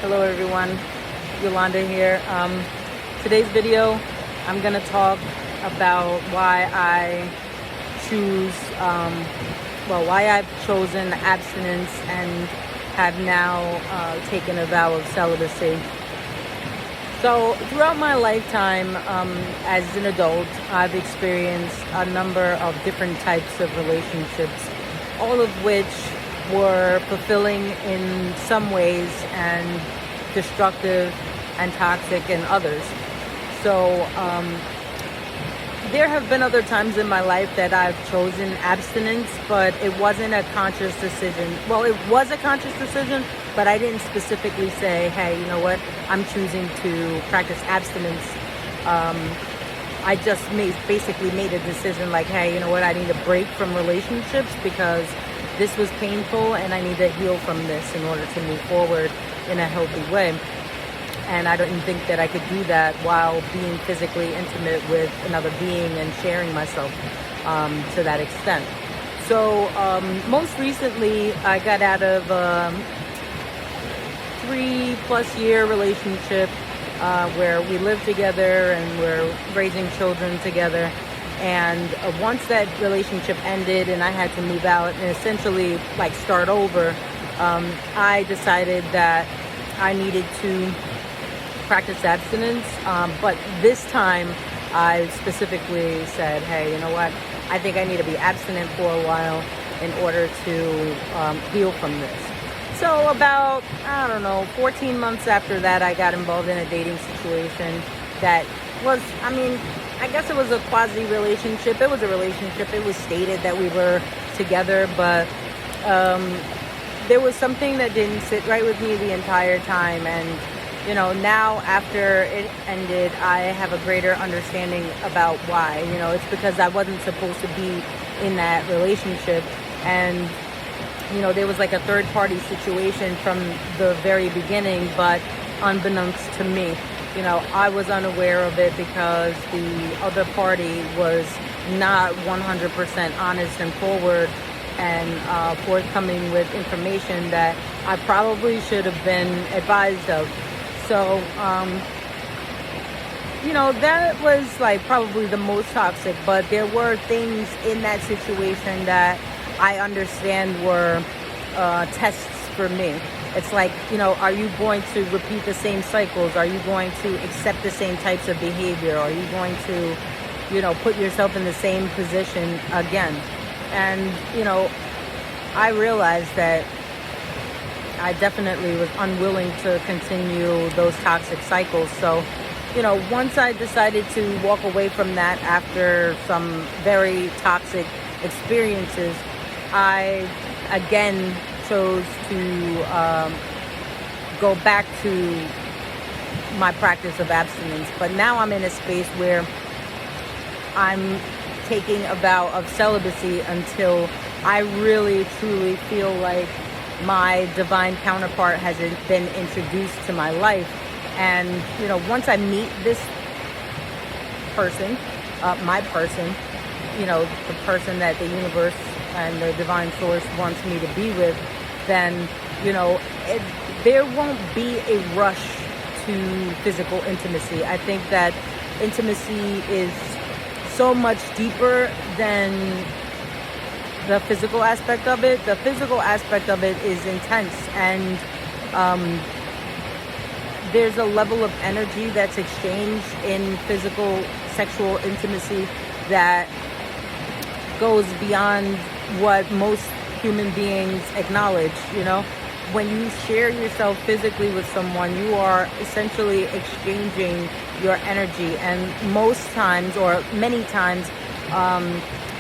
Hello everyone, Yolanda here. Today's video, I'm gonna talk about why I choose, why I've chosen abstinence and have now taken a vow of celibacy. So throughout my lifetime as an adult, I've experienced a number of different types of relationships, all of which were fulfilling in some ways and destructive and toxic in others. So there have been other times in my life that I've chosen abstinence, but it wasn't a conscious decision. Well, it was a conscious decision, but I didn't specifically say, hey, you know what, I'm choosing to practice abstinence. I just basically made a decision like, hey, you know what, I need a break from relationships because this was painful and I need to heal from this in order to move forward in a healthy way. And I didn't think that I could do that while being physically intimate with another being and sharing myself to that extent. So most recently, I got out of a 3+ year relationship where we lived together and we're raising children together. And once that relationship ended and I had to move out and essentially like start over, I decided that I needed to practice abstinence. But this time I specifically said, hey, you know what? I think I need to be abstinent for a while in order to heal from this. So about, 14 months after that, I got involved in a dating situation that was, I guess it was a quasi-relationship. It was a relationship. It was stated that we were together, but there was something that didn't sit right with me the entire time. And, now after it ended, I have a greater understanding about why. It's because I wasn't supposed to be in that relationship. And, there was like a third-party situation from the very beginning, but unbeknownst to me. I was unaware of it because the other party was not 100% honest and forward and forthcoming with information that I probably should have been advised of. So, that was like probably the most toxic, but there were things in that situation that I understand were tests for me. It's like, are you going to repeat the same cycles? Are you going to accept the same types of behavior? Are you going to, put yourself in the same position again? And, I realized that I definitely was unwilling to continue those toxic cycles. So, once I decided to walk away from that after some very toxic experiences, I again chose to go back to my practice of abstinence. But now I'm in a space where I'm taking a vow of celibacy until I really truly feel like my divine counterpart has been introduced to my life. And once I meet this person, my person, the person that the universe and the divine source wants me to be with, then there won't be a rush to physical intimacy. I think that intimacy is so much deeper than the physical aspect of it. The physical aspect of it is intense, and there's a level of energy that's exchanged in physical sexual intimacy that goes beyond what most human beings acknowledge. When you share yourself physically with someone, you are essentially exchanging your energy. And most times, or many times,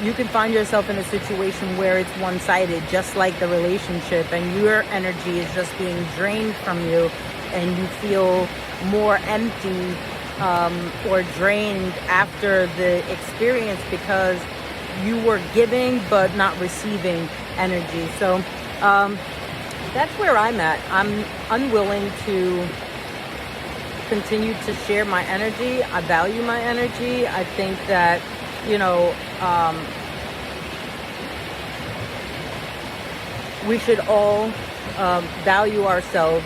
you can find yourself in a situation where it's one-sided, just like the relationship, and your energy is just being drained from you, and you feel more empty or drained after the experience because you were giving but not receiving energy. So that's where I'm at. I'm unwilling to continue to share my energy. I value my energy. I think that, we should all value ourselves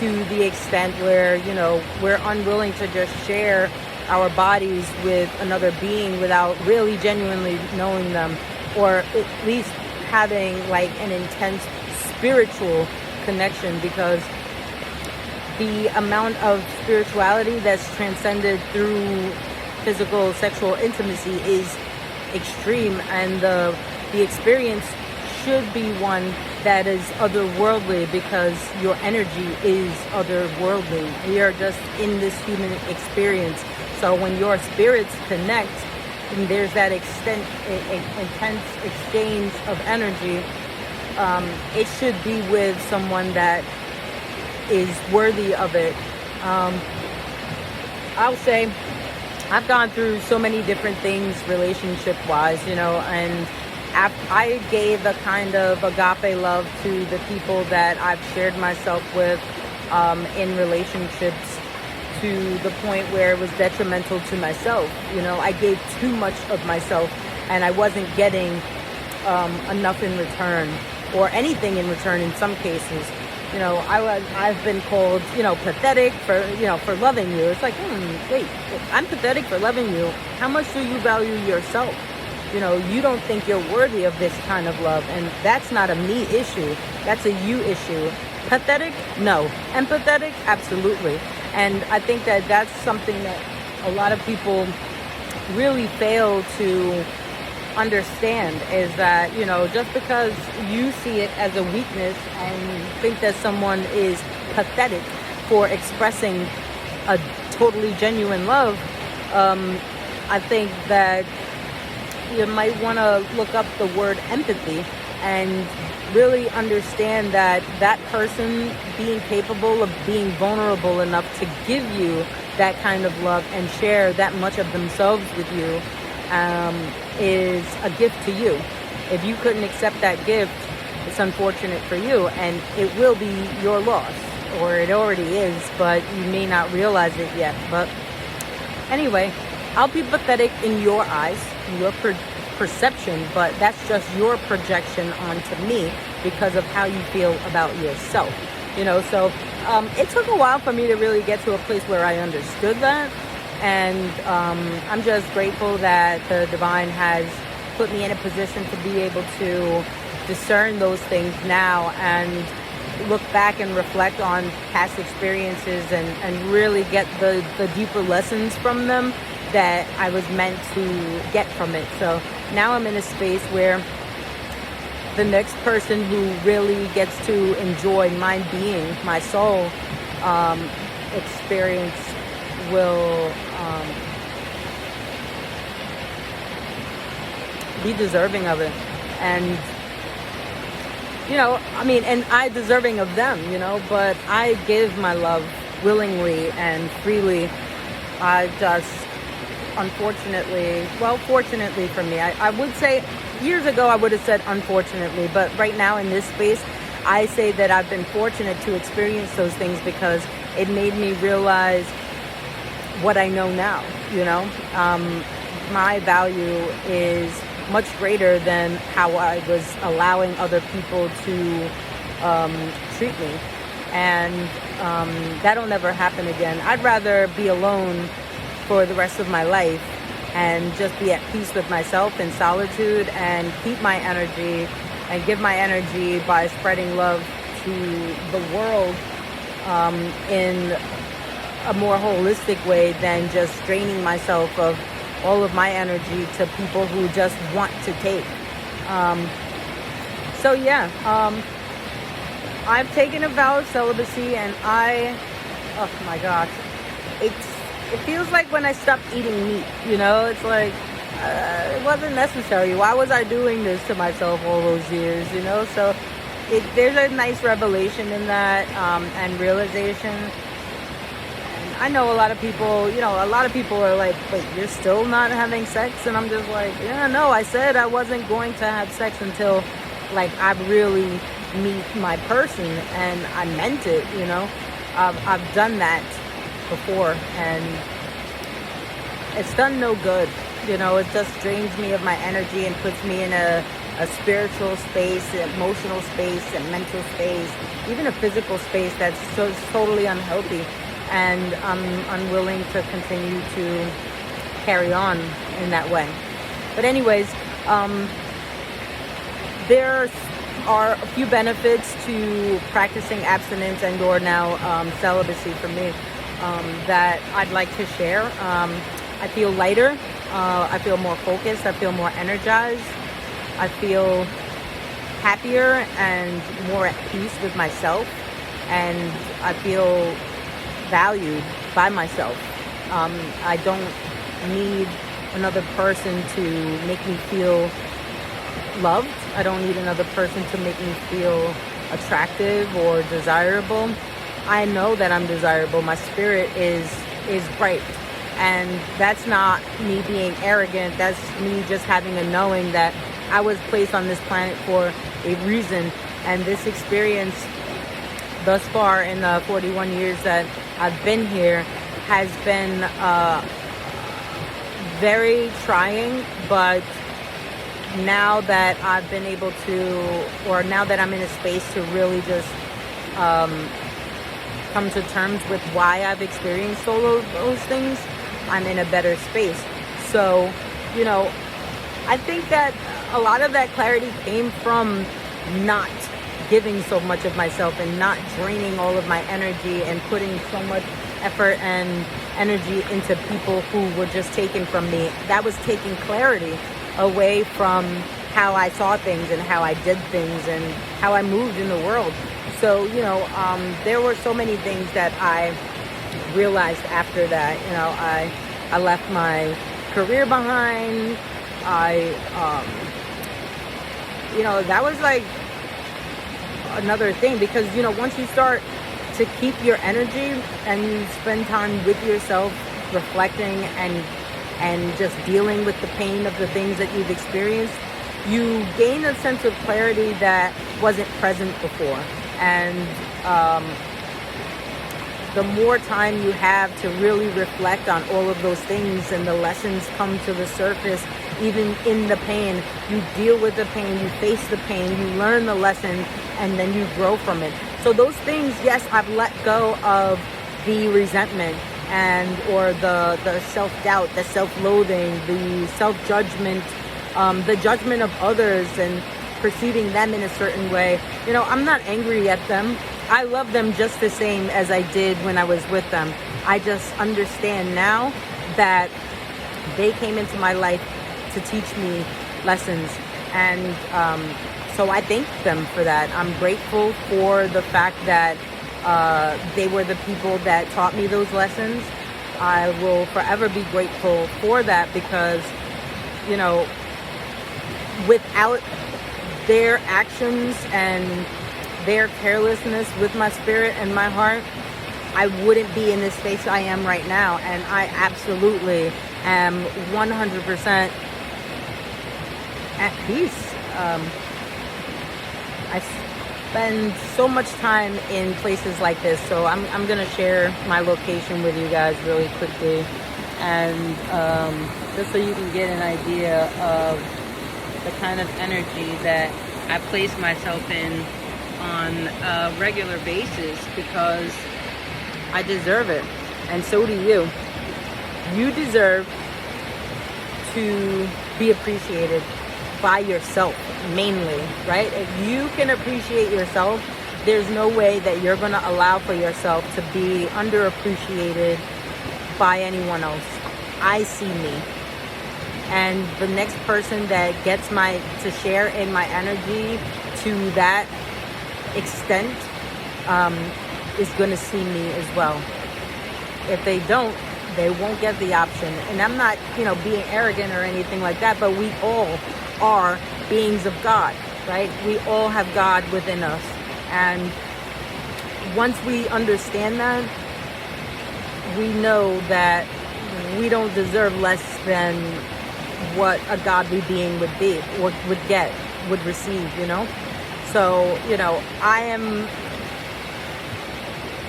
to the extent where, we're unwilling to just share our bodies with another being without really genuinely knowing them, or at least having like an intense spiritual connection, because the amount of spirituality that's transcended through physical sexual intimacy is extreme, and the experience should be one that is otherworldly, because your energy is otherworldly. We are just in this human experience. So when your spirits connect and there's that intense exchange of energy, it should be with someone that is worthy of it. I'll say I've gone through so many different things relationship-wise, and I gave a kind of agape love to the people that I've shared myself with in relationships, to the point where it was detrimental to myself. I gave too much of myself, and I wasn't getting enough in return, or anything in return in some cases. I've been called, pathetic for loving you. It's like, wait, I'm pathetic for loving you. How much do you value yourself? You don't think you're worthy of this kind of love, and that's not a me issue. That's a you issue. Pathetic? No. Empathetic? Absolutely. And I think that that's something that a lot of people really fail to understand, is that, just because you see it as a weakness and think that someone is pathetic for expressing a totally genuine love, I think that you might want to look up the word empathy and really understand that that person being capable of being vulnerable enough to give you that kind of love and share that much of themselves with you is a gift to you. If you couldn't accept that gift, it's unfortunate for you, and it will be your loss, or it already is, but you may not realize it yet. But anyway, I'll be pathetic in your eyes, in your perception, but that's just your projection onto me because of how you feel about yourself. So it took a while for me to really get to a place where I understood that. And I'm just grateful that the divine has put me in a position to be able to discern those things now, and look back and reflect on past experiences, and really get the deeper lessons from them that I was meant to get from it. So now I'm in a space where the next person who really gets to enjoy my being, my soul experience will be deserving of it. And and I deserving of them, but I give my love willingly and freely. I just, fortunately for me, I would say years ago I would have said unfortunately, but right now in this space I say that I've been fortunate to experience those things, because it made me realize what I know now. My value is much greater than how I was allowing other people to treat me, and that'll never happen again. I'd rather be alone for the rest of my life and just be at peace with myself in solitude, and keep my energy and give my energy by spreading love to the world in a more holistic way, than just draining myself of all of my energy to people who just want to take. I've taken a vow of celibacy, and oh my gosh, it feels like when I stopped eating meat, it's like, it wasn't necessary. Why was I doing this to myself all those years, So there's a nice revelation in that, and realization. I know a lot of people, are like, wait, you're still not having sex? And I'm just like, yeah, no, I said I wasn't going to have sex until, I really meet my person, and I meant it, I've done that before, and it's done no good. It just drains me of my energy and puts me in a a spiritual space, an emotional space, a mental space, even a physical space that's so totally unhealthy. And I'm unwilling to continue to carry on in that way. But anyways, there are a few benefits to practicing abstinence and or now celibacy for me that I'd like to share. I feel lighter. I feel more focused. I feel more energized. I feel happier and more at peace with myself. And I feel valued by myself. I don't need another person to make me feel loved. I don't need another person to make me feel attractive or desirable. I know that I'm desirable. My spirit is bright. And that's not me being arrogant. That's me just having a knowing that I was placed on this planet for a reason. And this experience thus far in the 41 years that I've been here has been very trying, but now that I've been able to, or now that I'm in a space to really just come to terms with why I've experienced all of those things, I'm in a better space. So, I think that a lot of that clarity came from not giving so much of myself and not draining all of my energy and putting so much effort and energy into people who were just taken from me. That was taking clarity away from how I saw things and how I did things and how I moved in the world. So, there were so many things that I realized after that. I left my career behind. That was like another thing, because once you start to keep your energy and you spend time with yourself, reflecting and just dealing with the pain of the things that you've experienced, you gain a sense of clarity that wasn't present before. And the more time you have to really reflect on all of those things and the lessons come to the surface, even in the pain, you deal with the pain, you face the pain, you learn the lesson, and then you grow from it. So those things, yes, I've let go of the resentment and or the self-doubt, the self-loathing, the self-judgment, the judgment of others and perceiving them in a certain way. I'm not angry at them. I love them just the same as I did when I was with them. I just understand now that they came into my life to teach me lessons. And so I thank them for that. I'm grateful for the fact that they were the people that taught me those lessons. I will forever be grateful for that because, without their actions and their carelessness with my spirit and my heart, I wouldn't be in this space I am right now. And I absolutely am 100% at peace. I spend so much time in places like this, so I'm gonna share my location with you guys really quickly, and just so you can get an idea of the kind of energy that I place myself in on a regular basis, because I deserve it, and so do you. You deserve to be appreciated by yourself, mainly, right? If you can appreciate yourself, there's no way that you're going to allow for yourself to be underappreciated by anyone else. I see me, and the next person that gets to share in my energy to that extent is going to see me as well. If they don't, they won't get the option. And I'm not, being arrogant or anything like that, but we all are beings of God, right? We all have God within us. And once we understand that, we know that we don't deserve less than what a godly being would be, or would receive, So, I am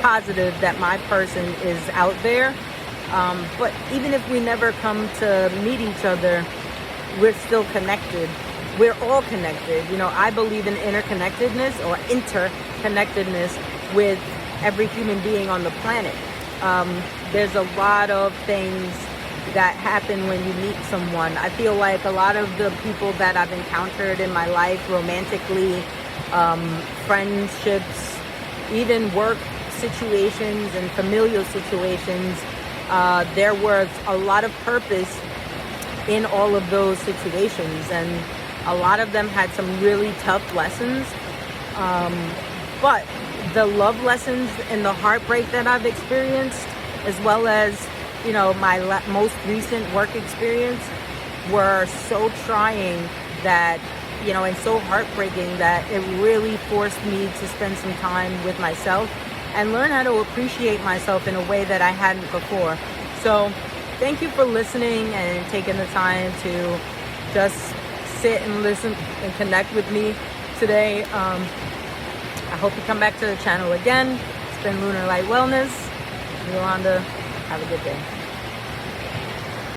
positive that my person is out there. But even if we never come to meet each other, we're still connected we're all connected. You know, I believe in interconnectedness with every human being on the planet. There's a lot of things that happen when you meet someone. I feel like a lot of the people that I've encountered in my life, romantically, friendships, even work situations and familial situations, there was a lot of purpose in all of those situations, and a lot of them had some really tough lessons. But the love lessons and the heartbreak that I've experienced, as well as, you know, my most recent work experience, were so trying that, you know, and so heartbreaking that it really forced me to spend some time with myself and learn how to appreciate myself in a way that I hadn't before. So thank you for listening and taking the time to just sit and listen and connect with me today. I hope you come back to the channel again. It's been Lunar Light Wellness. Yolanda, have a good day.